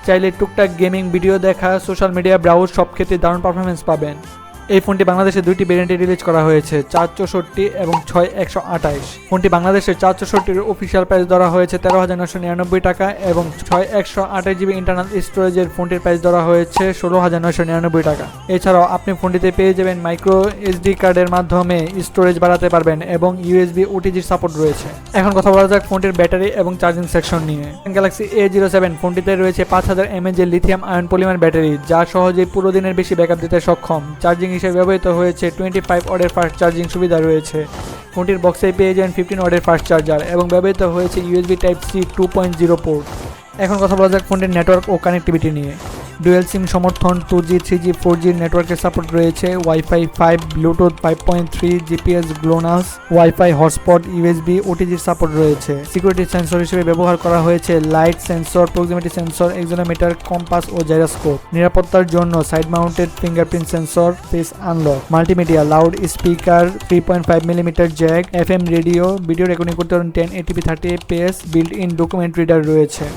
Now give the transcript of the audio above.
চাইলে টুকটাক gaming, video দেখা, সোশ্যাল মিডিয়া ব্রাউজ সব ক্ষেত্রে দারুণ পারফরমেন্স পাবেন। এই ফোনটি বাংলাদেশে দুইটি ভেরিয়েন্টে রিলিজ করা হয়েছে, 464 এবং 6128। ফোনটি বাংলাদেশে 464-এর অফিসিয়াল প্রাইস ধরা হয়েছে 13,999 টাকা এবং 6128 জিবি ইন্টারনাল স্টোরেজের ফোনটির প্রাইস ধরা হয়েছে 16,999 টাকা। এছাড়াও আপনি ফোনটিতে পেয়ে যাবেন মাইক্রো এসডি কার্ডের মাধ্যমে স্টোরেজ বাড়াতে পারবেন এবং ইউএসবি ওটিজির সাপোর্ট রয়েছে। এখন কথা বলা যাক ফোনটির ব্যাটারি এবং চার্জিং সেকশন নিয়ে। গ্যালাক্সি A07 ফোনটিতে রয়েছে 5000 mAh এর লিথিয়াম আয়ন পলিমার ব্যাটারি, যা সহজেই পুরো দিনের বেশি ব্যাকআপ দিতে সক্ষম। চার্জিং হিসেবে ব্যবহৃত হয়েছে 25 ওয়াটের ফাস্ট চার্জিং সুবিধা রয়েছে। ফোনটির বক্সে পেয়ে যাবেন 15 ওয়াটের ফাস্ট চার্জার এবং ব্যবহৃত হয়েছে USB Type-C 2.0 পোর্ট। এখন কথা বলা যাক ফোনটির নেটওয়ার্ক ও কানেক্টিভিটি নিয়ে। ডুয়েল সিম সমর্থন, 2G, 3G, 4G নেটওয়ার্কের সাপোর্ট রয়েছে, wifi 5, bluetooth 5.3, GPS, GLONASS, wifi hotspot, USB ওটিজির সাপোর্ট রয়েছে। সিকিউরিটি সেন্সর হিসেবে ব্যবহার করা হয়েছে light sensor, proximity sensor, accelerometer, compass ও জাইরোস্কোপ। নিরাপত্তার জন্য side mounted fingerprint sensor, face unlock. Multimedia, loud speaker, 3.5 millimetre jack, FM radio, video recording করতে 1080p 30fps, built in document reader রয়েছে।